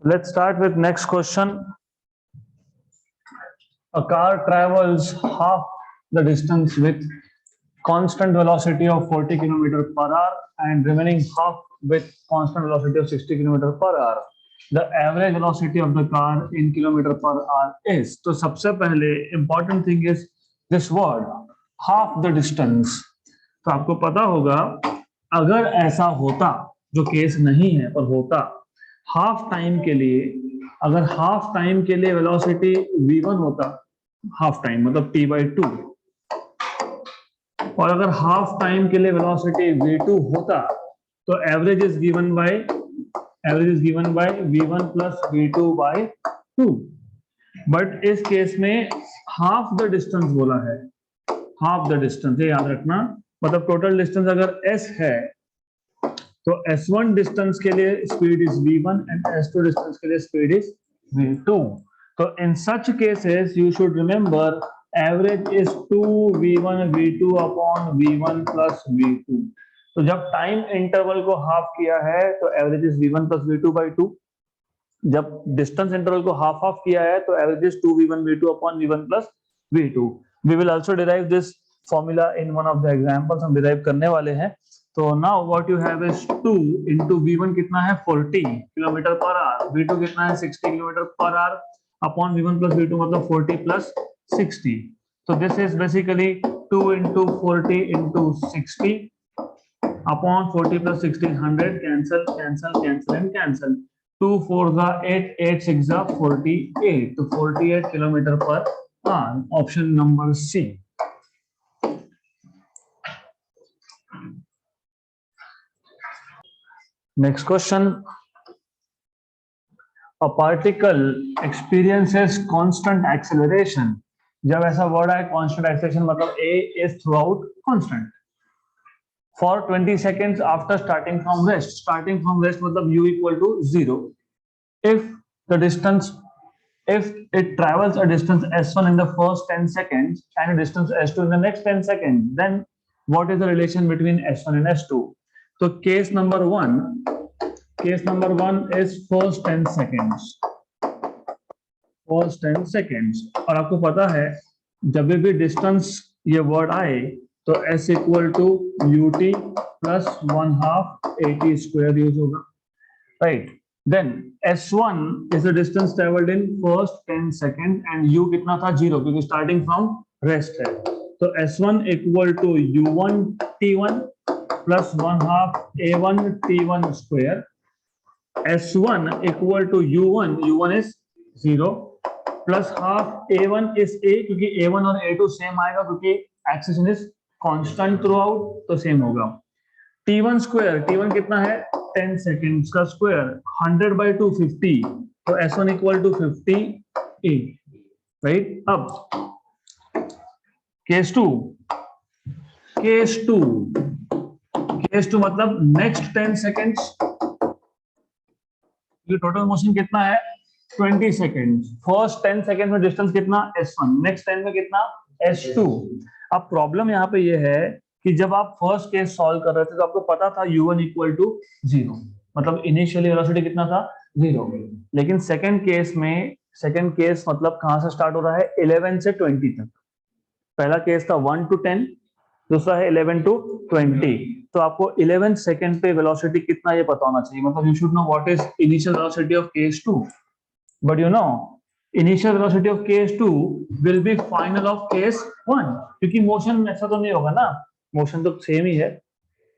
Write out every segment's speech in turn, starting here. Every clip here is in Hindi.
Let's start with next question. A car travels half the distance with constant velocity of 40 km per hour and remaining half with constant velocity of 60 km per hour. The average velocity of the car in kilometer per hour is. तो सबसे पहले important thing is this word half the distance. तो आपको पता होगा अगर ऐसा होता, जो केस नहीं है पर होता, हाफ टाइम के लिए, अगर हाफ टाइम के लिए वेलोसिटी v1 होता, हाफ टाइम मतलब t/2, और अगर हाफ टाइम के लिए वेलोसिटी v2 होता तो average is given by v1 plus v2 by 2. But इस केस में हाफ द डिस्टेंस बोला है, हाफ द डिस्टेंस, ये याद रखना. मतलब टोटल डिस्टेंस अगर s है तो s1 डिस्टेंस के लिए speed is v1 and s2 distance के लिए स्पीड इज v2. तो in such cases you should remember average is 2v1 v2 upon v1 plus v2. तो जब टाइम इंटरवल को हाफ किया है तो average is v1 plus v2 by 2. जब डिस्टेंस इंटरवल को हाफ हाफ किया है तो average is 2v1 v2 upon v1 plus v2. We will also derive this formula in one of the examples, हम डिराइव करने वाले हैं. तो now what you have is 2 into v1 कितना है 40 किलोमीटर पर आवर, v2 कितना है 60 kilometre per our upon v1 plus v2 मतलब 40 प्लस 60. तो this is basically 2 into 40 into 60 upon 40 plus 60 100. cancel and cancel. 2 4 the 8, 8 6 the 48. तो 48 kilometre per hour. Option number C. Next question. A particle experiences constant acceleration. जब ऐसा वर्ड आए constant acceleration मतलब A is throughout constant for 20 seconds after starting from rest. Starting from rest मतलब u equal to 0. If it travels a distance s1 in the first 10 seconds and a distance s2 in the next 10 seconds, then what is the relation between s1 and s2? So case number one is first 10 seconds. और आपको पता है जब भी डिस्टेंस ये वर्ड आए तो s equal to ut plus 1/2 at square use होगा, right. Then s1 is the distance traveled in first 10 seconds and u कितना था 0 क्योंकि स्टार्टिंग फ्रॉम रेस्ट है. तो s1 equal to u1 t1 plus 1/2 a1 t1 square. s1 equal to u1 is 0 plus half a1 is a, क्योंकि a1 और a2 सेम आएगा क्योंकि acceleration is constant through out तो सेम होगा. t1 स्क्वायर, t1 कितना है 10 सेकेंड्स का स्क्वायर, 100 by 2 50. तो s1 equal to 50 a, right. अब केस टू मतलब नेक्स्ट 10 सेकेंड्स. टोटल मोशन कितना है 20 सेकेंड्स. फर्स्ट 10 सेकेंड में डिस्टेंस कितना s1, नेक्स्ट 10 में कितना s2. अब प्रॉब्लम यहाँ पे ये है कि जब आप फर्स्ट केस सॉल्व कर रहे थे तो आपको पता था u1 इक्वल टू 0, मतलब इनिशियली वेलोसिटी कितना था 0. लेकिन सेकंड केस मतलब कहां से स्टार्ट हो रहा है 11 से 20 तक. पहला केस था 1 to 10, दूसरा है 11 to 20. तो आपको 11 सेकंड पे वेलोसिटी कितना ये पता होना चाहिए. मतलब you should know what is initial velocity of case 2, but you know initial velocity of case 2 will be final of case 1, क्योंकि मोशन ऐसा तो नहीं होगा ना, मोशन तो सेम ही है.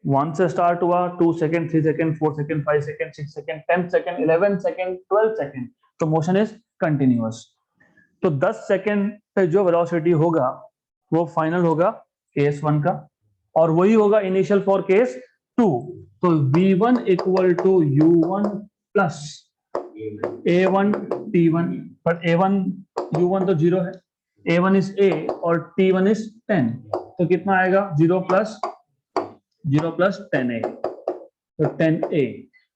1 से स्टार्ट हुआ, 2 second, 3 second, 4 second, 5 second, 6 second, 10 second, 11 second, 12 second. तो मोशन इज कंटिन्यूअस. तो 10 सेकंड पे जो वेलोसिटी होगा वो फाइनल होगा केस 1 का, और वही होगा इनिशियल फॉर केस 2. तो v1 equal to u1 plus a1 t1, पर a1 u1 तो 0 है, a1 इज a और t1 इज 10. तो कितना आएगा 0 प्लस 10a, तो 10a.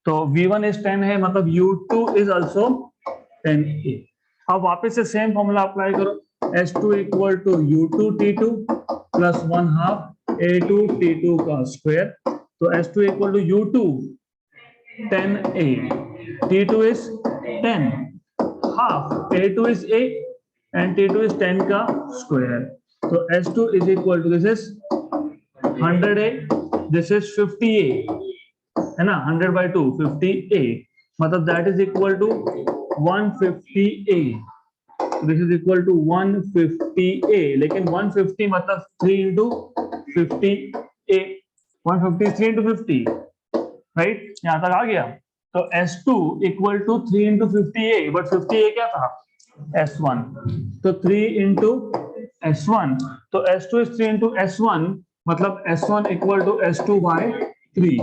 तो v1 इज 10 है मतलब u2 इज आल्सो 10a. अब वापस से सेम फॉर्मूला अप्लाई करो. s2 equal to u2 t2 plus 1/2 a2 t2 का स्क्वायर. तो s2 equal to u2 10a, t2 is 10 half a2 is a and t2 is 10 का square. तो s2 is equal to this is 100a, this is 50a, है ना, 100 by 2 50a, मतलब that is equal to 150a. This is equal to 150a, लेकिन 150 मतलब 3 into 50a, 150 is 3 into 50, right? यहाँ तक आ गया. तो S2 equal to 3 into 50a, but 50a क्या था? S1. तो 3 into S1, तो S2 is 3 into S1, मतलब S1 equal to S2 by 3.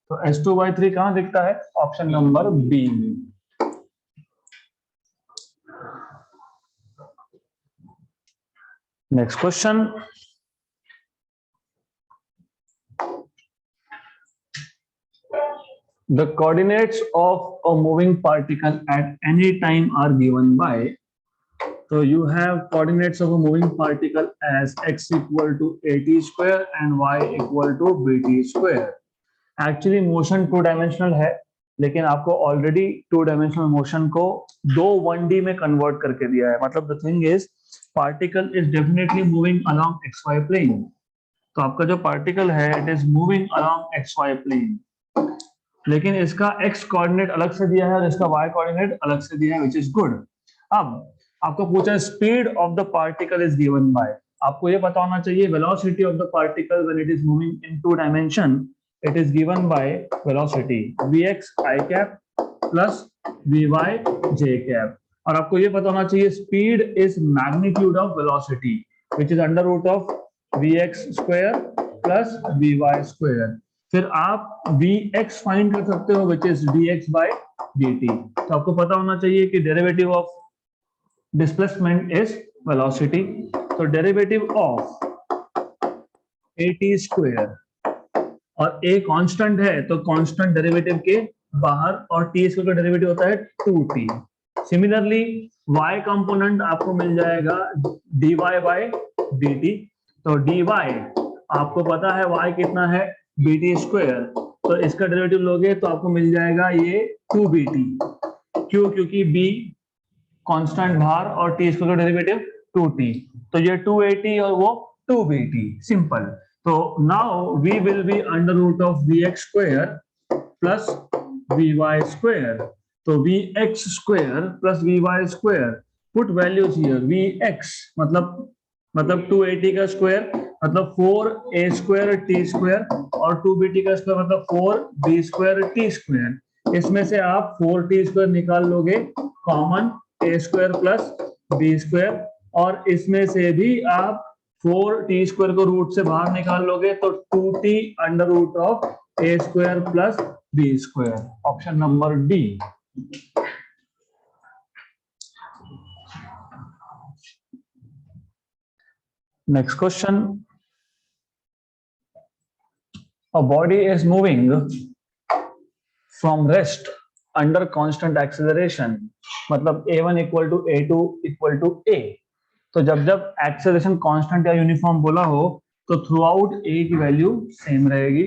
तो S2 by 3 कहाँ दिखता है? Option number B. Next question. The coordinates of a moving particle at any time are given by. So you have coordinates of a moving particle as x equal to at square and y equal to bt square. Actually motion 2 dimensional है, लेकिन आपको ऑलरेडी 2 dimensional motion को 2 1D में कन्वर्ट करके दिया है. मतलब the thing is particle is definitely moving along xy plane. तो आपका जो particle है it is moving along xy plane, लेकिन इसका x कोऑर्डिनेट अलग से दिया है और इसका y कोऑर्डिनेट अलग से दिया है, which is good. अब आपको पूछा है speed of the particle is given by. आपको ये पता होना चाहिए velocity of the particle when it is moving in 2 dimension, it is given by velocity vx i cap plus vy j cap. और आपको ये पता होना चाहिए speed is magnitude of velocity which is under root of vx square plus vy square. फिर आप vx फाइंड कर सकते हो which is dx by dt. तो आपको पता होना चाहिए कि derivative of displacement is velocity. तो डेरिवेटिव ऑफ at स्क्वायर और a कांस्टेंट है तो कांस्टेंट डेरिवेटिव के बाहर और t स्क्वायर का डेरिवेटिव होता है 2t. सिमिलरली y कंपोनेंट आपको मिल जाएगा dy by dt. तो dy आपको पता है y कितना है bt स्क्वायर, तो इसका डेरिवेटिव लोगे तो आपको मिल जाएगा ये 2bt. क्यों? क्योंकि b कांस्टेंट बाहर और t स्क्वायर का डेरिवेटिव 2t, तो ये 280 और वो 2bt. सिंपल. तो now we will be under root of vx square plus vy square. तो vx square plus vy square, put values here. vx मतलब 280 का स्क्वायर मतलब 4a स्क्वायर t स्क्वायर और 2bt का स्क्वायर मतलब 4b स्क्वायर t स्क्वायर. इसमें से आप 4t स्क्वायर निकाल लोगे common, a square plus b square, और इसमें से भी आप 4t स्क्वायर को रूट से बाहर निकाल लोगे तो 2t under root of a square plus b square. Option number D. Next question. A body is moving from rest under constant acceleration, मतलब a1 equal to a2 equal to a. तो जब एक्सेलरेशन कांस्टेंट या यूनिफॉर्म बोला हो तो थ्रू आउट a की वैल्यू सेम रहेगी.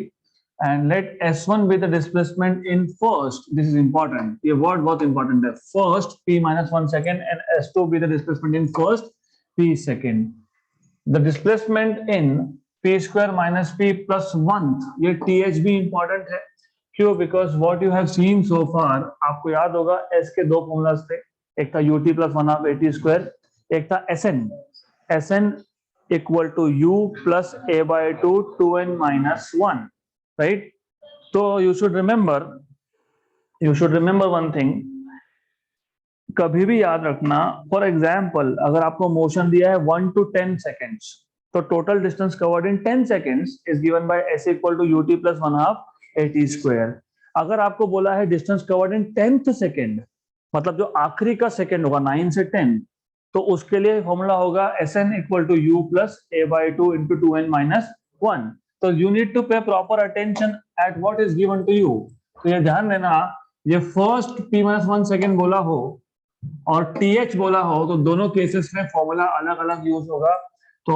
And let s1 be the displacement in first. This is important, ये वर्ड बहुत इंपॉर्टेंट है. First p minus 1 second and s2 be the displacement in first p second. The displacement in p square minus p plus 1, ये th भी इंपॉर्टेंट है. क्यों? Because what you have seen so far, आपको याद होगा s के दो फॉर्मूलाज थे. एक था ut plus 1 half at square, एक था sn equal to u plus a by 2 2n minus 1, right? तो you should remember one thing. कभी भी याद रखना, फॉर एग्जाम्पल अगर आपको मोशन दिया है 1 to 10 seconds, तो total distance covered in 10 seconds is given by s equal to ut plus 1 half at square. अगर आपको बोला है डिस्टेंस कवर्ड इन 10th सेकेंड, मतलब जो आखिरी का सेकेंड होगा 9 से 10, तो उसके लिए फॉर्मूला होगा sn equal to u plus a by 2 into 2n minus 1. तो you need to pay proper attention at what is given to you. तो ये ध्यान देना, ये फर्स्ट p minus 1 सेकेंड बोला हो और th बोला हो तो दोनों केसेस में फॉर्मूला अलग अलग यूज होगा. तो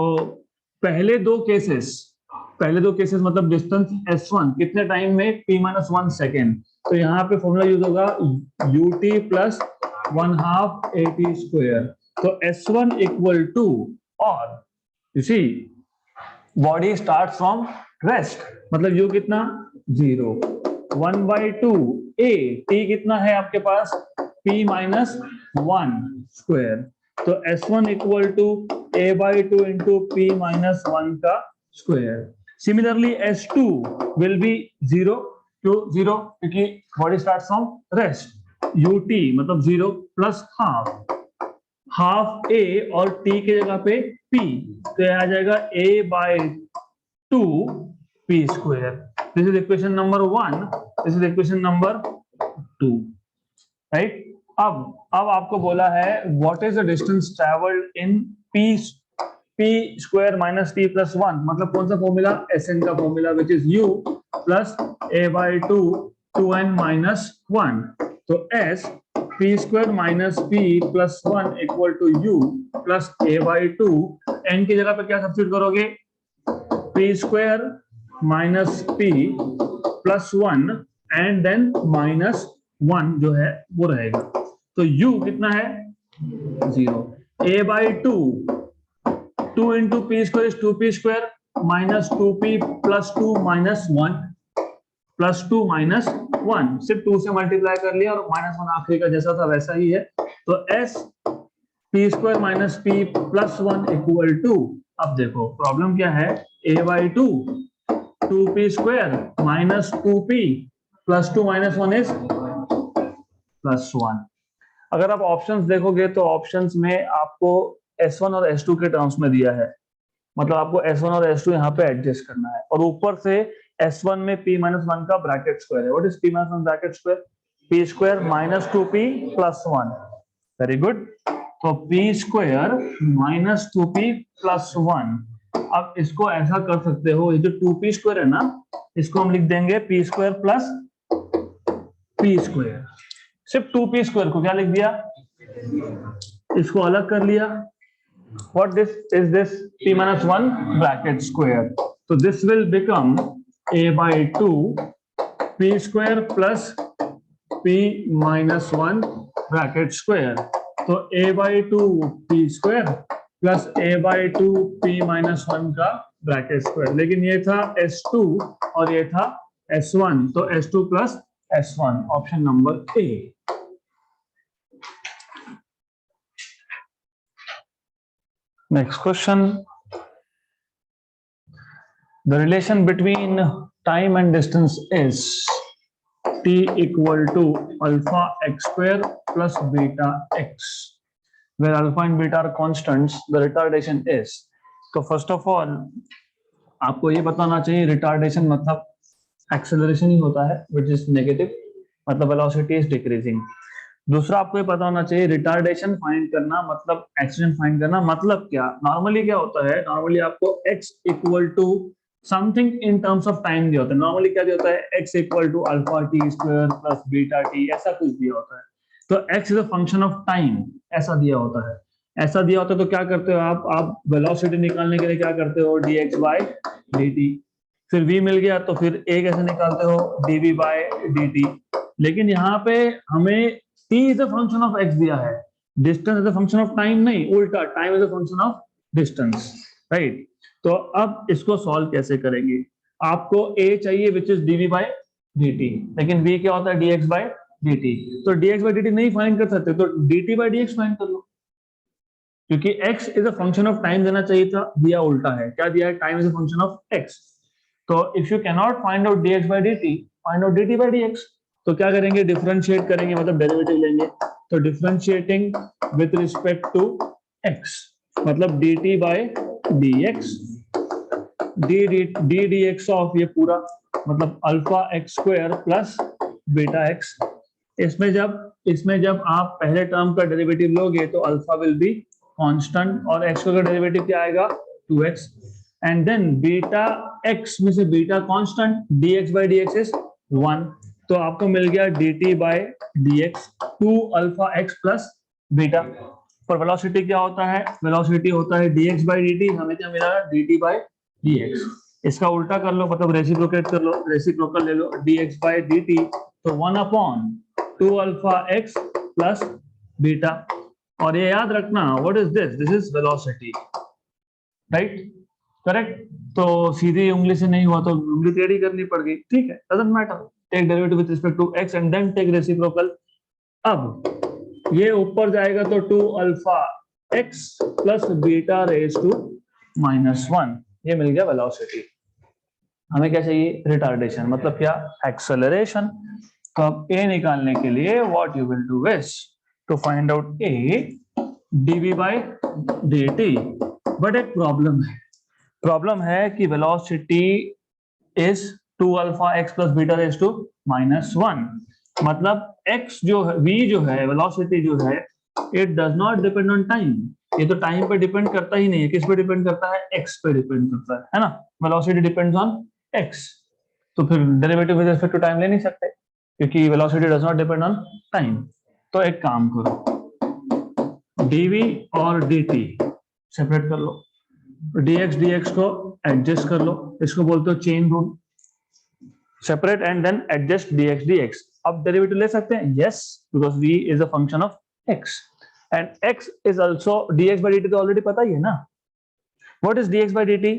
पहले दो केसेस मतलब डिस्टेंस s1 कितने टाइम में p minus 1 सेकेंड, तो यहाँ पे फॉर्मूला यूज होगा ut प्लस 1/2 AT स्क्वायर। तो S1 इक्वल टू, और you see body start from rest, मतलब यू कितना 0, 1/2 A, T कितना है आपके पास P माइनस 1 स्क्वायर। तो S1 equal to A/2 into P minus 1 का square. Similarly S2 will be 0 to 0 क्योंकि body start from rest. UT मतलब 0 प्लस हाफ A और T की जगह पे P, तो यह आ जाएगा A/2 P square. This is equation number 1, this is equation number 2, right. अब आपको बोला है what is the distance travelled in P square minus T plus 1, मतलब कौन सा फॉर्मूला, SN का formula which is U plus A/2 2n minus 1। तो S P square minus P plus 1 equal to U plus A/2, n की जगह पे क्या सब्स्टिट्यूट करोगे, P square minus P plus 1 and then minus 1 जो है वो रहेगा। तो U कितना है 0, A/2 2 into P square is 2P square minus 2P plus 2 minus 1 plus 2 minus 1, सिर्फ 2 से मल्टीप्लाई कर लिया और माइनस 1 आखिरी का जैसा था वैसा ही है। तो S P square minus P plus 1 equal to, अब देखो प्रॉब्लम क्या है, A/2 2P square minus 2P plus 2 minus 1 is plus 1। अगर आप ऑप्शंस देखोगे तो ऑप्शंस में आपको S1 और S2 के टर्म्स में दिया है, मतलब आपको S1 और S2 यहाँ पे एडजस्ट करना है, और ऊपर से S1 में P माइनस 1 का ब्रैकेट स्क्वायर है। What is P minus 1 bracket square, P square minus 2P plus 1। Very good. तो P square minus 2P plus 1। अब इसको ऐसा कर सकते हो, ये जो 2P स्क्वायर है ना, इसको हम लिख देंगे P square plus P square. सिर्फ 2P स्क्वायर को क्या लिख दिया, इसको अलग कर लिया। What this is this P minus 1 bracket square. So this will become A/2 P square plus P minus 1 bracket square. तो A/2 P square plus A/2 P minus 1 का ब्रैकेट स्क्वायर, लेकिन ये था S2 और ये था S1, तो S2 plus S1, option number A। Next question. The relation between time and distance is T equal to alpha x square plus beta x, where alpha and beta are constants. The retardation is. तो first of all आपको ये बताना चाहिए retardation मतलब acceleration ही होता है, which is negative, मतलब velocity is decreasing। दूसरा आपको ये पता होना चाहिए रिटार्डेशन फाइंड करना मतलब एक्सीडेंट फाइंड करना मतलब क्या। नॉर्मली क्या होता है, नॉर्मली आपको x equal to something in terms of time दिया होता है। नॉर्मली क्या दिया होता है, x equal to alpha t square plus beta t, ऐसा कुछ दिया होता है। तो x is a function of time, ऐसा दिया होता है। ऐसा दिया होता है तो क्या करते हो आप वेलोसिटी निकालने के लिए क्या करते हो, dx बाय dt। फिर v मिल गया तो फिर a कैसे निकालते हो, dv बाय dt। लेकिन यहाँ पे हमें t is a function of x दिया है, distance is a function of time नहीं, उल्टा time is a function of distance, right. तो अब इसको सॉल्व कैसे करेंगे, आपको a चाहिए which is dv by dt, लेकिन v क्या होता है dx बाय dt। तो dx बाय dt नहीं फाइंड कर सकते तो dt बाय dx फाइंड कर लो, क्योंकि x is a function of time देना चाहिए था, दिया उल्टा है। क्या दिया है, time is a function of x। तो if you can not find out dx by dt, find out dt by dx। तो क्या करेंगे, डिफरेंशिएट करेंगे, मतलब डेरिवेटिव लेंगे। तो differentiating with respect to x मतलब dt by dx, d dx of ये पूरा मतलब alpha x square plus beta x. इसमें जब आप पहले टर्म का डेरिवेटिव लोगे तो अल्फा विल बी कांस्टेंट और एक्स का डेरिवेटिव क्या आएगा 2x, and then beta x में से beta constant, dx by dx is 1। तो आपको मिल गया dt by dx 2 alpha x plus beta. पर वेलोसिटी क्या होता है, वेलोसिटी होता है dx बाय dt, हमें क्या मिला dt बाय dx। इसका उल्टा कर लो मतलब रेसिप्रोकेट कर लो, रेसिप्रोकल ले लो, dx बाय dt तो 1 upon 2 alpha x plus beta, और ये याद रखना what is this, this is velocity, right, correct. तो सीधी उंगली से नहीं हुआ तो उंगली टेढ़ी करनी पड़ गई, ठीक है, doesn't matter, take derivative with respect to x and then take reciprocal. अब ये ऊपर जाएगा तो 2 alpha x plus beta raise to -1, ये मिल गया वेलोसिटी। हमें क्या चाहिए, रिटार्डेशन, मतलब क्या, एक्सेलरेशन। तो अब a निकालने के लिए what you will do is to find out a dv by dt, but एक प्रॉब्लम है कि velocity is 2 alpha x plus beta raise to -1, मतलब x जो है, v जो है, वेलोसिटी जो है, it does not depend on time, ये तो टाइम पे डिपेंड करता ही नहीं है, किस पे डिपेंड करता है, x पे डिपेंड करता है ना, वेलोसिटी डिपेंड्स ऑन x, तो फिर derivative with respect to time ले नहीं सकते क्योंकि velocity does not depend on time. तो एक काम करो, dv और dt सेपरेट कर लो, dx dx को एडजस्ट कर लो, इसको बोलते हो chain rule, separate and then adjust dx dx। अब डेरिवेटिव ले सकते हैं, yes, because v is a function of x and x is also dx by dt, तो ऑलरेडी पता ही है ना, what is dx by dt,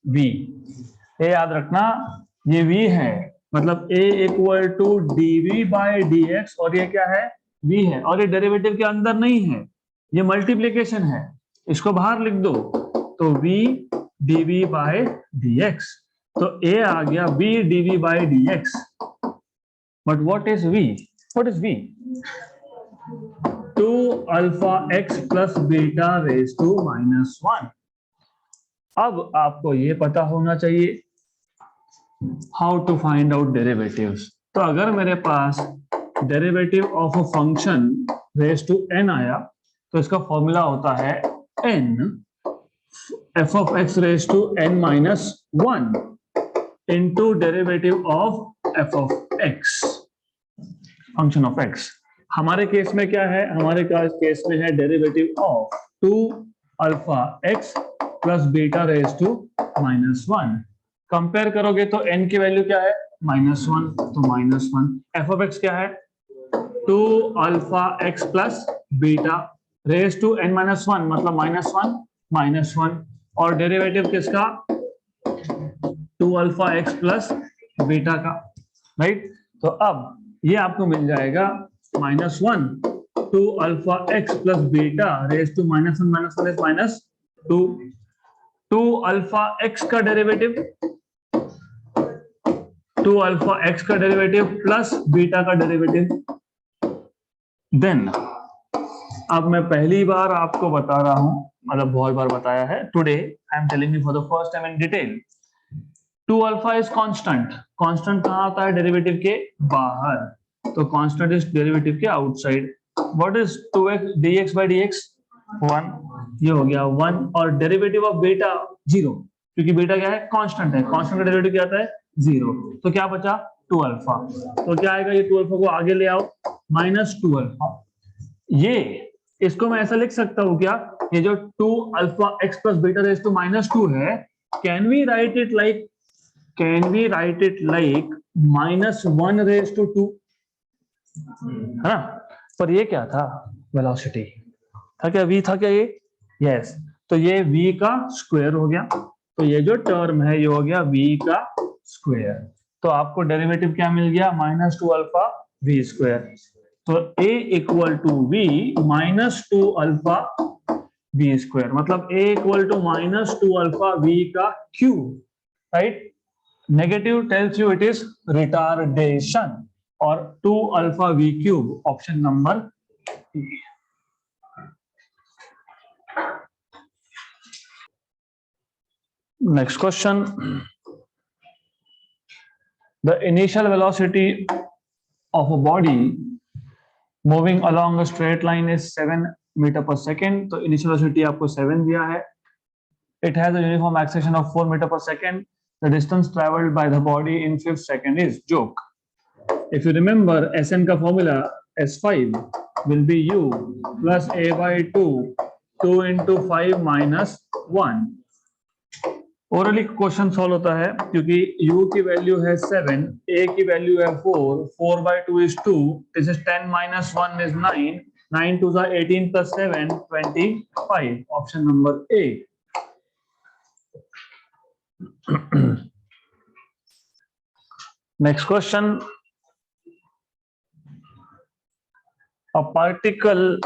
v, ये याद रखना, ये v है, मतलब a equal to dv by dx, और ये क्या है, v है, और ये डेरिवेटिव के अंदर नहीं है, ये मल्टीप्लिकेशन है, इसको बाहर लिख दो, तो v dv by dx, तो a आ गया v dv by dx, but what is v, what is v, 2 alpha x plus beta raise to -1। अब आपको ये पता होना चाहिए how to find out derivatives. तो अगर मेरे पास derivative of a function raise to n आया तो इसका फॉर्मूला होता है n f of x raise to n-1 into derivative of f of x, function of x। हमारे केस में क्या है, हमारे केस में है derivative of 2 alpha x plus beta raise to -1। Compare करोगे तो n की वैल्यू क्या है, -1, तो -1, f of x क्या है, 2 alpha x plus beta raise to n-1, मतलब -1 -1, और डेरिवेटिव किसका, 2 अल्फा x प्लस बीटा का, राइट। तो अब ये आपको मिल जाएगा -1 2 alpha x plus beta raise to -1 is -2, 2 alpha x का डेरिवेटिव, 2 अल्फा x का डेरिवेटिव प्लस बीटा का डेरिवेटिव। देन अब मैं पहली बार आपको बता रहा हूं, मतलब बहुत बार बताया है, today I am telling you for the first time in detail. 2 alpha is constant, constant कहां आता है, डेरिवेटिव के बाहर, तो कांस्टेंट इज डेरिवेटिव के outside. What is 2x dx by dx, 1, ये हो गया 1, और डेरिवेटिव ऑफ बीटा 0, क्योंकि बीटा क्या है, कांस्टेंट है, कांस्टेंट का डेरिवेटिव क्या आता है, 0, तो क्या बचा 2 अल्फा, तो क्या आएगा, ये 2 अल्फा को आगे ले आओ, -2 अल्फा। ये इसको मैं ऐसा लिख सकता हूं क्या, ये जो 2 alpha x plus beta raise to -2 है, can we write it like -1 raise to 2, है ना। पर ये क्या था, वेलोसिटी था क्या, v था क्या ये, यस, तो ये v का स्क्वायर हो गया, तो ये जो टर्म है ये हो गया v का स्क्वायर, तो आपको डेरिवेटिव क्या मिल गया, -2 अल्फा v स्क्वायर, तो a equal to v -2 alpha v square, मतलब a equal to -2 alpha v का cube, right. Negative tells you it is retardation, और 2 alpha v cube, option number E। Next question. The initial velocity of a body moving along a straight line is 7 meter per second. तो initial velocity आपको 7 दिया है. It has a uniform acceleration of 4 meter per second. The distance traveled by the body in 5 seconds is joke. If you remember, Sn का formula S5 will be u plus a by 2, 2 into 5 minus 1. Orally question solve होता है क्योंकि u की वैल्यू है 7, a की वैल्यू है 4, 4 by 2 is 2, this is 10 minus 1 is 9, 9 2 18 plus 7 25. Option number A. Next question. A particle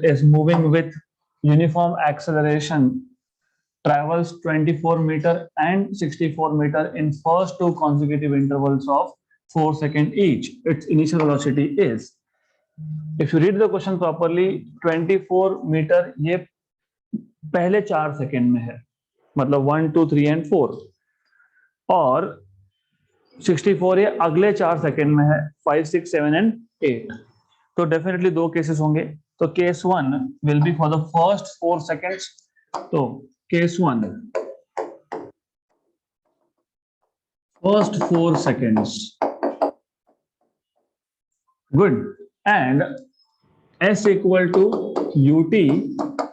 is moving with uniform acceleration, travels 24 meter and 64 meter in first two consecutive intervals of 4 seconds each. Its initial velocity is. If you read the question properly, 24 meter ये पहले 4 सेकेंड में है, मतलब 1 2 3 एंड 4, और 64 ये अगले 4 सेकेंड में है, 5 6 7 एंड 8. तो डेफिनेटली दो केसेस होंगे. तो case 1 will be for the first 4 seconds. तो case 1 first 4 seconds. Good. And s equal to ut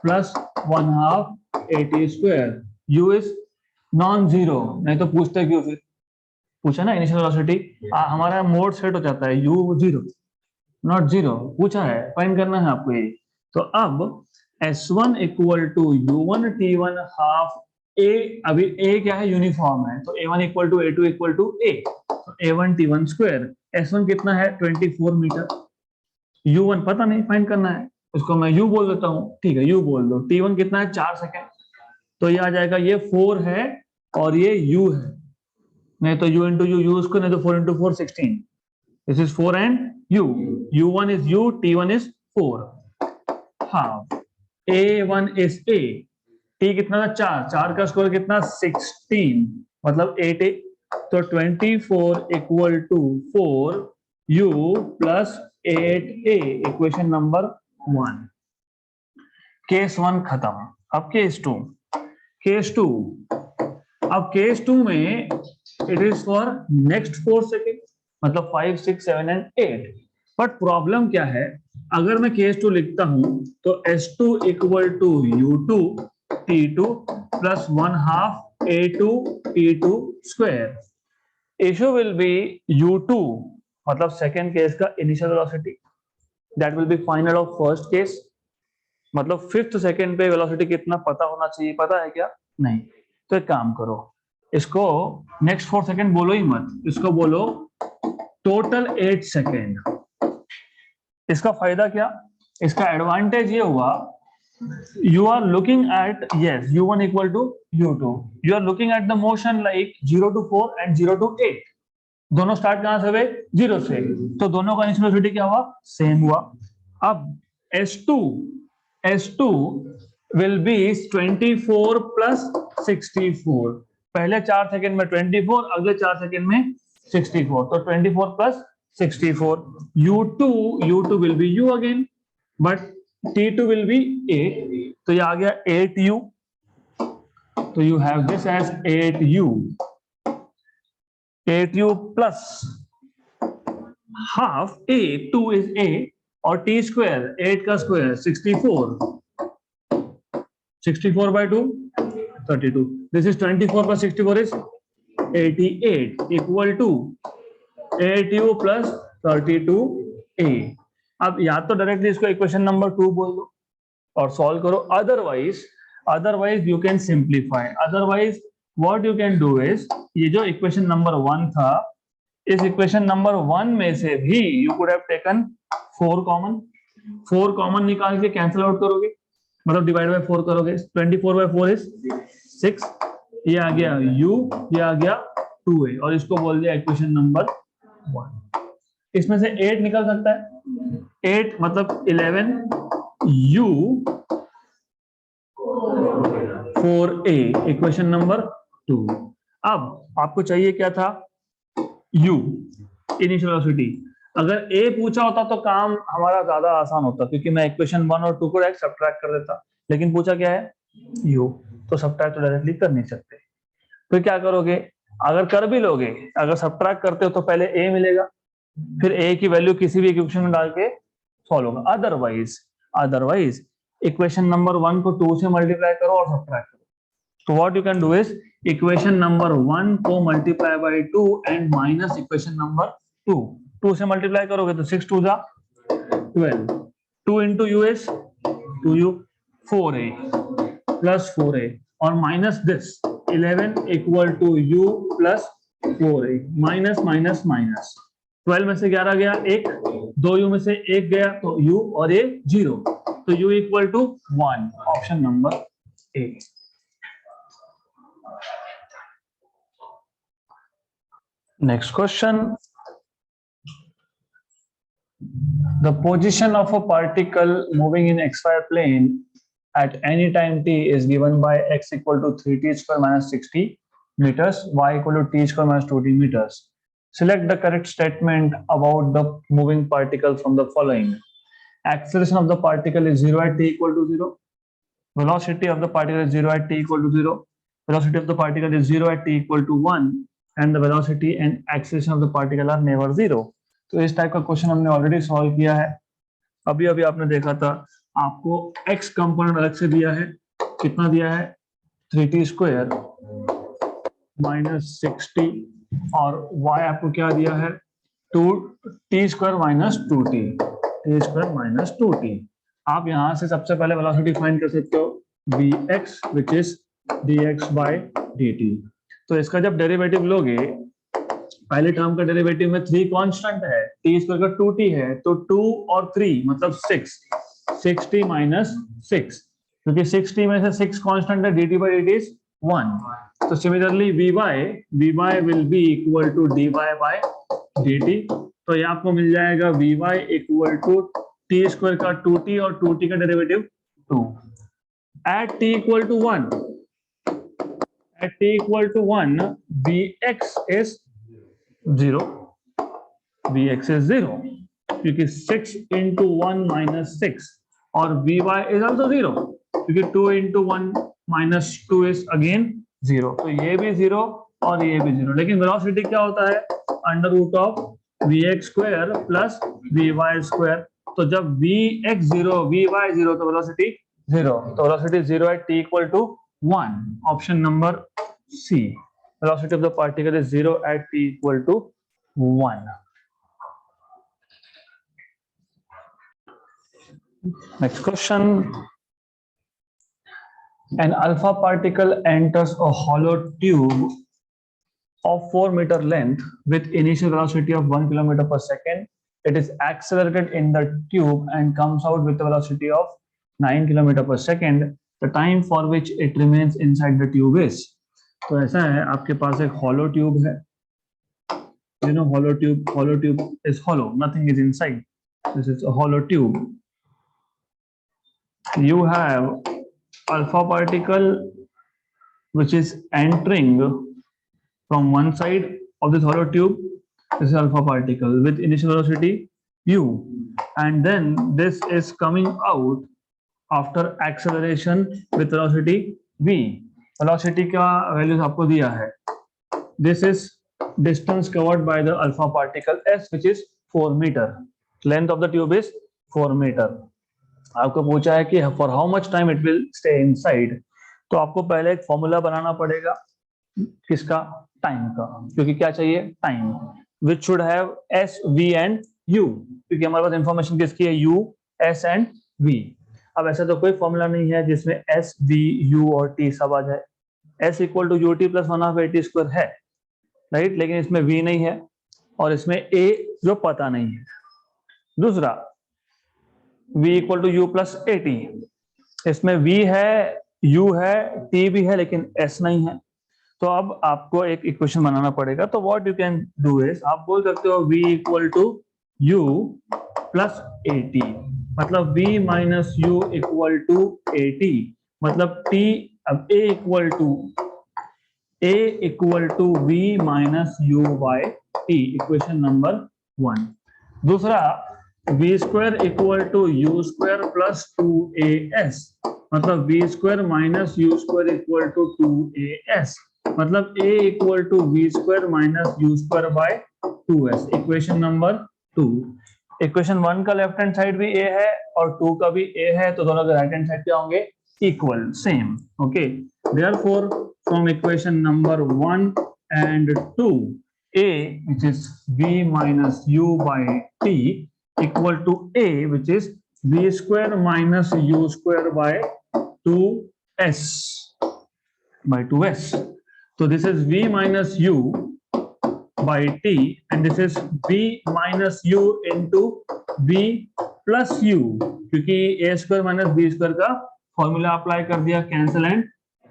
plus 1/2 at square. U is non-zero. नहीं तो पूछते क्यों फिर? पूछा ना इनिशियल वेलोसिटी, हमारा मोड सेट हो जाता है u 0 नॉट 0. पूछा है, फाइंड करना है आपको ये. तो अब s1 equal to u1 t1 half a. अभी a क्या है? यूनिफॉर्म है, तो a1 equal to a2 equal to a. तो a1 t1 स्क्वायर. s1 कितना है? 24 मीटर. u1 पता नहीं, फाइंड करना है. इसको मैं u बोल देता हूँ. ठीक है, u बोल दो. t1 कितना है? 4 सेकेंड. तो ये आ जाएगा, ये 4 है और ये u है. नहीं तो u into u उसको, नहीं तो 4 into 4 16. This is 4 and u. u1 is u, t1 is 4. Half a1 is a. t कितना था? 4. 4 का स्क्वायर कितना? 16, मतलब 8a. तो 24 equal to 4u plus 8a. Equation number 1. Case 1 खत्म. अब केस 2. केस 2. अब केस 2 में it is for next 4 second, मतलब 5 6 7 एंड 8. बट प्रॉब्लम क्या है? अगर मैं केस 2 लिखता हूं तो s2 equal to u2 t2 plus 1/2 a2 t2 square. Issue will be u2, मतलब सेकेंड केस का initial velocity, that will be final of first case. मतलब फिफ्थ सेकेंड पे वेलोसिटी कितना पता होना चाहिए. पता है क्या? नहीं. तो एक काम करो, इसको नेक्स्ट 4 सेकेंड बोलो ही मत, इसको बोलो टोटल 8 सेकेंड. इसका फायदा क्या? इसका एडवांटेज ये हुआ, you are looking at, yes, u1 equal to u2, you are looking at the motion like 0 to 4 and 0 to 8. दोनों स्टार्ट कहां से हुए? 0 से. तो दोनों का इनिशियल वेलोसिटी क्या हुआ? सेम हुआ. अब s2 will be 24 plus 64. पहले 4 सेकेंड में 24, अगले 4 सेकेंड में 64. तो 24 plus 64. u2 will be u again, but t2 will be 8. तो ये आ गया 8u. तो you have this as 8u. 8u plus half a. 2 is a और t square, 8 का square 64. 64 by 2 32. This is 24 plus 64 is 88 equal to 8u plus 32a. अब या तो डायरेक्टली इसको इक्वेशन नंबर 2 बोल दो और सॉल्व करो. Otherwise you can simplify. Otherwise what you can do is, ये जो इक्वेशन नंबर 1 था, इस इक्वेशन नंबर 1 में से भी you could have taken 4 common. 4 common निकाल के कैंसिल आउट करोगे, मतलब डिवाइड बाय 4 करोगे. 24 by 4 is 6. ये आ गया u, ये आ गया 2a, और इसको बोल दिया इक्वेशन नंबर 1. इसमें से 8 निकल सकता है. 8 मतलब 11 u 4a, इक्वेशन नंबर 2. अब आपको चाहिए क्या था? u, initial velocity. अगर a पूछा होता तो काम हमारा ज्यादा आसान होता, क्योंकि मैं इक्वेशन 1 और 2 को डायरेक्ट सब्ट्रैक्ट कर देता. लेकिन पूछा क्या है? u. तो सब्ट्रैक्ट तो डायरेक्टली कर नहीं सकते. फिर क्या करोगे? अगर कर भी लोगे, अगर सब्ट्रैक्ट करते हो तो पहले a मिलेगा, फिर a की वैल्यू किसी भी इक्वेशन में डाल के सॉल्व होगा. अदरवाइज इक्वेशन नंबर 1 को 2 से मल्टीप्लाई करो और सब्ट्रैक्ट करो. तो what you can do is, equation number 1 को multiply by 2 and minus equation number 2. 2 से मल्टीप्लाई करोगे तो 6 2 जा 12, 2 into u is 2u, 4a plus 4a और minus this 11 equal to u plus 4a minus minus minus 12 में से 11 गया 1, 2u में से 1 गया तो u और a 0, तो u equal to 1, option number A. Next question. The position of a particle moving in xy plane at any time t is given by x equal to 3t square minus 60 meters, y equal to t square minus 2t meters. Select the correct statement about the moving particle from the following. Acceleration of the particle is 0 at t equal to 0. Velocity of the particle is 0 at t equal to 0. Velocity of the particle is 0 at t equal to 1. And the velocity and acceleration of the particle are never 0. तो इस टाइप का क्वेश्चन हमने ऑलरेडी सॉल्व किया है. अभी अभी आपने देखा था, आपको x कंपोनेंट अलग से दिया है, कितना दिया है 3t स्क्वायर माइनस 60 और y आपको क्या दिया है 2t square minus 2t, t square minus 2t. आप यहां से सबसे पहले वेलोसिटी फाइंड कर सकते हो vx which is dx by dt. तो इसका जब डेरिवेटिव लोगे, पहले टर्म का डेरिवेटिव में 3 कांस्टेंट है, t स्क्वायर का 2t है, तो 2 और 3 मतलब 6, 60 माइनस 6, क्योंकि 60 में से 6 कांस्टेंट है, dt by dt is 1. तो similarly vy will be equal to dy by dt. तो ये आपको मिल जाएगा vy equal to t square का 2t और 2t का derivative 2. At t equal to 1, at t equal to 1, vx is 0. vx is 0 क्योंकि 6 into 1 minus 6 और vy is also 0 क्योंकि 2 into 1 minus 2 is again 0. तो ये भी 0 और ये भी 0. लेकिन वेलोसिटी क्या होता है under root of vx square plus vy square. तो जब vx 0 vy 0 तो वेलोसिटी 0. तो velocity 0 at t equal to 1, option number C. Velocity of the particle is 0 at t equal to 1. Next question. An alpha particle enters a hollow tube of 4 meter length with initial velocity of 1 kilometer per second. It is accelerated in the tube and comes out with a velocity of 9 kilometer per second. The time for which it remains inside the tube is. तो ऐसा है, आपके पास एक hollow tube है, you know hollow tube is hollow, nothing is inside. This is a hollow tube. You have alpha particle which is entering from one side of this hollow tube. This is alpha particle with initial velocity u, and then this is coming out after acceleration with velocity v. Velocity का वैल्यूज आपको दिया है. This is distance covered by the alpha particle s which is 4 metre. Length of the tube is 4 metre. आपको पूछा है कि for how much time it will stay inside. तो आपको पहले एक फॉर्मूला बनाना पड़ेगा, किसका, टाइम का, क्योंकि क्या चाहिए time, which should have s v and u, क्योंकि हमारे पास इंफॉर्मेशन किसकी है u s एंड v. अब ऐसा तो कोई फॉर्मूला नहीं है जिसमें s v u और t सब आ जाए. s equal to u t plus 1/8 square है, राइट, लेकिन इसमें v नहीं है और इसमें a जो पता नहीं है. दूसरा v equal to u plus a t, इसमें v है, u है, t भी है, लेकिन s नहीं है. तो अब आपको एक इक्वेशन बनाना पड़ेगा. तो what you can do is, आप बोल सकते हो v equal to u plus a t, मतलब v minus u equal to a t, मतलब t. अब a equal to v minus u by t, equation number 1. दूसरा v square equal to u square plus 2as, मतलब v square minus u square equal to 2as, मतलब a equal to v square minus u square bye 2s, equation number 2. Equation 1 का लेफ्ट हैंड साइड भी a है और 2 का भी a है, तो दोनों के राइट हैंड साइड क्या होंगे, equal, same. Okay, therefore from equation number 1 and 2, a which is v minus u by t equal to a which is b square minus u square by 2s by 2s. So this is v minus u by t and this is b minus u into b plus u, क्योंकि a square minus b square का फॉर्मूला अप्लाई कर दिया, कैंसिल एंड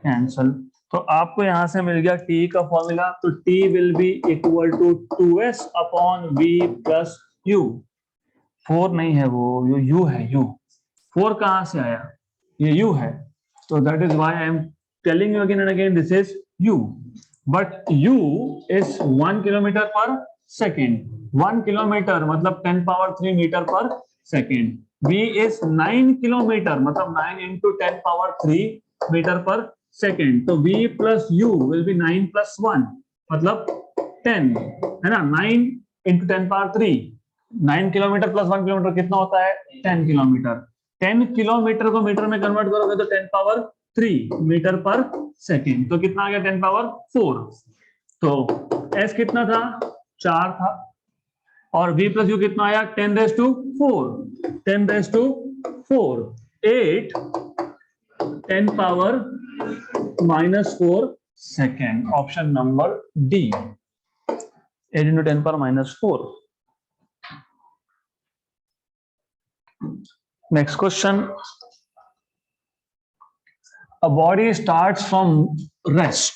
कैंसिल। तो आपको यहां से मिल गया t का फॉर्मूला, तो t will be equal to 2s upon v plus u। 4 नहीं है वो u है, u 4 कहां से आया, ये u है, तो that is why I am telling you again and again this is u, but u is 1 kilometre पर सेकेंड। 1 किलोमीटर मतलब 10 पावर 3 मीटर पर सेकेंड। v इज 9 किलोमीटर मतलब 9 इंटू 10 पावर 3 मीटर पर सेकेंड। तो v plus u will be 9 plus 1 मतलब 10 है ना, 9 into 10 power 3, 9 kilometre plus 1 kilometre कितना होता है, 10 किलोमीटर। 10 किलोमीटर को मीटर में कन्वर्ट करोगे तो 10 पावर 3 मीटर पर सेकेंड, तो कितना आ गया 10 पावर 4। तो s कितना था, 4 था, और v प्लस u कितना आया 10 raise to 4, 10 raise to 4, 8 10 power -4 second. Option number D, 8 into 10 power -4। Next question. A body starts from rest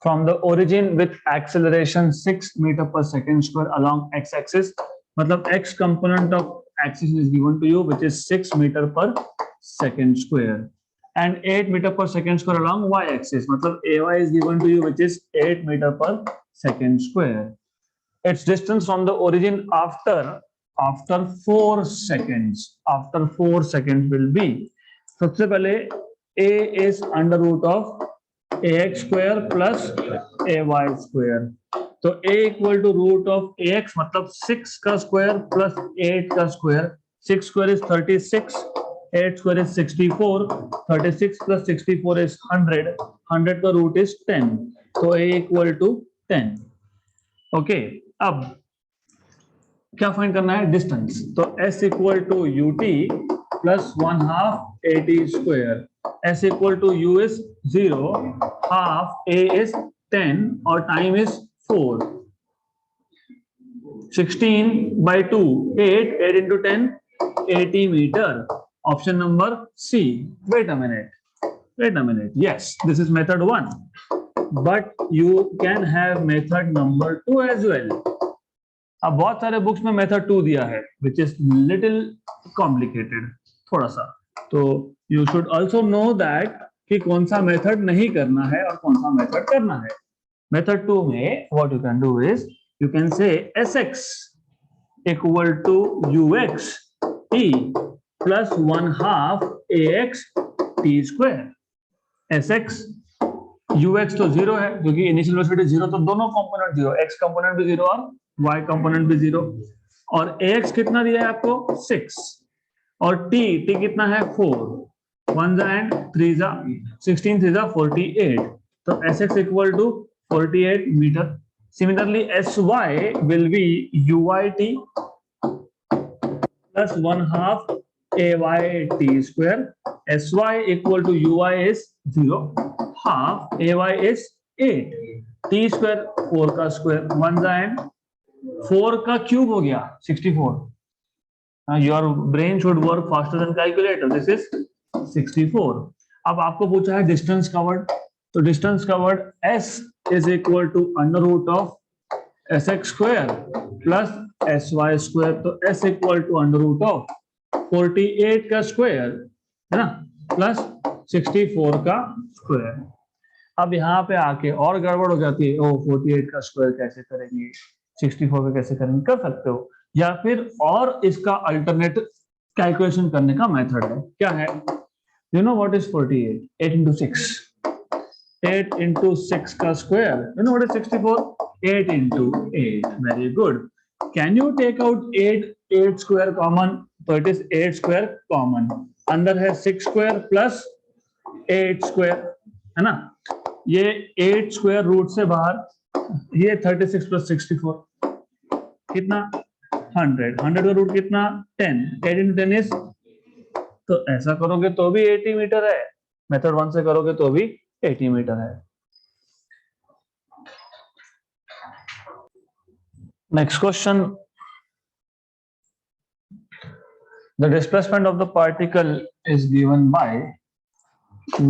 from the origin with acceleration 6 meter per second square along x-axis, मतलब x component of axis is given to you which is 6 meter per second square and 8 meter per second square along y-axis, मतलब ay is given to you which is 8 meter per second square. Its distance from the origin after 4 seconds, after 4 seconds will be, सबसे पहले a is under root of ax square plus ay square, तो a equal to root of ax मतलब 6 का स्क्वायर प्लस 8 का square, 6 square is 36, 8 square is 64, 36 plus 64 is 100, 100 का रूट is 10, तो a equal to 10। ओके, अब क्या फाइंड करना है, डिस्टेंस, तो s equal to ut plus 1/2 at square, s equal to u is 0, half a is 10 और time is 4, 16 by 2 8, 8 into 10 80 metre. Option number C. Wait a minute, yes, this is method 1, but you can have method number 2 as well। अब बहुत सारे बुक्स में मेथड 2 दिया है विच इज लिटिल कॉम्प्लिकेटेड, थोड़ा सा, तो you should also know that कि कौन सा मेथड नहीं करना है और कौन सा मेथड करना है। मेथड 2 में what you can do is you can say sx equal to ux t plus 1/2 ax t square. sx ux तो 0 है क्योंकि इनिशियल वेलोसिटी 0, तो दोनों कंपोनेंट 0, x कंपोनेंट भी 0 और y कंपोनेंट भी 0, और ax कितना दिया है आपको 6, और t कितना है 4, 1 and 3 16 3 48, तो sx इक्वल टू 48 metre. Similarly sy will be uyt plus 1/2 ayt square, sy equal to ui is 0, half ay is 8, t square 4 का स्क्वायर, 1 and 4 का क्यूब हो गया 64। Your brain should work faster than calculator, this is 64। अब आपको पूछा है डिस्टेंस कवर्ड, तो distance covered s is equal to under root of sx square plus sy square, तो s equal to under root of 48 का स्क्वायर है ना प्लस 64 का स्क्वायर। अब यहाँ पे आके और गड़बड़ हो जाती है, ओ 48 का स्क्वायर कैसे करेंगे, 64 का कैसे करेंगे, कर सकते हो, या फिर और इसका अल्टरनेट कैलकुलेशन करने का मेथड है, क्या है, you know what is 48, 8 into 6, 8 into 6 का square, you know what is 64, 8 into 8, very good. Can you take out 8 square common, तो इट इज 8 स्क्वायर कॉमन, अंदर है 6 स्क्वायर प्लस 8 स्क्वायर है ना, ये 8 स्क्वायर रूट से बाहर, ये 36 प्लस 64 कितना 100 100 का रूट कितना 10 10 into 10 is, तो ऐसा करोगे तो भी 80 मीटर है, मेथड 1 से करोगे तो भी 80 मीटर है। Next question, the displacement of the particle is given by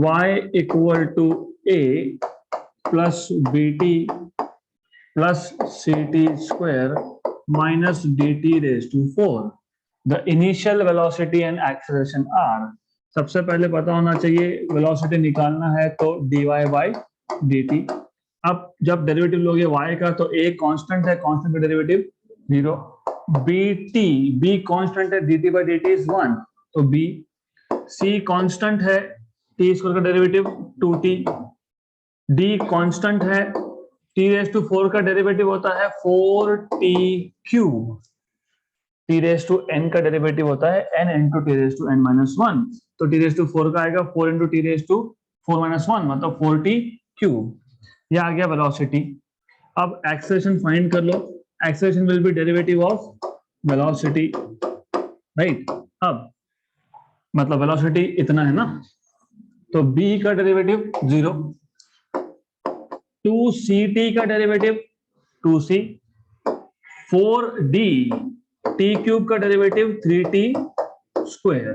y equal to a plus bt plus ct square minus dt raised to 4. The initial velocity and acceleration are, सबसे पहले पता होना चाहिए वेलोसिटी निकालना है तो dy by dt। अब जब डेरिवेटिव लोगे y का तो a कांस्टेंट है, कांस्टेंट का डेरिवेटिव 0, bt b कांस्टेंट है, dt by dt is 1 तो b, c कांस्टेंट है, t स्क्वायर का डेरिवेटिव 2t, d कांस्टेंट है, t रेज टू 4 का डेरिवेटिव होता है 4t cube, t raise to n का डेरिवेटिव होता है n into t raise to n minus 1, तो t रेज टू 4 का आएगा 4 into t raise to 4 minus 1 मतलब 4t क्यूब। ये आ गया वेलोसिटी। अब एक्सेलरेशन फाइंड कर लो, acceleration will be derivative of velocity, right. अब मतलब वेलोसिटी इतना है ना, तो b का डेरिवेटिव 0, 2ct का derivative 2c, 4d t cube का डेरिवेटिव 3t स्क्वायर,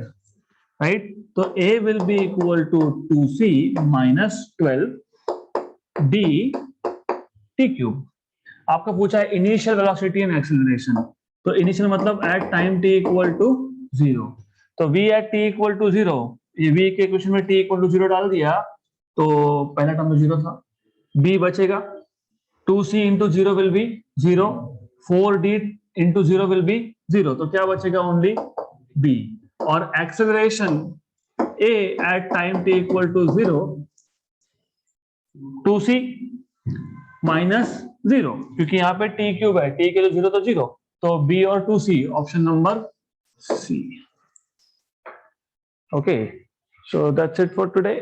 राइट। तो a will be equal to 2c minus 12d t cube. आपका पूछा है इनिशियल वेलोसिटी एंड एक्सेलरेशन, तो इनिशियल मतलब at time t equal to 0, तो v at t equal to 0, ये v के इक्वेशन में t इक्वल टू 0 डाल दिया तो पहला टर्म तो 0 था, b बचेगा, 2c into 0 will be 0, 4d into 0 will be 0, तो क्या बचेगा ओनली b। और acceleration a at time t equal to 0, 2c minus 0, क्योंकि यहाँ पे t क्यूब है, t के लिए 0 तो 0, तो b और 2c, option number c। Okay, so that's it for today.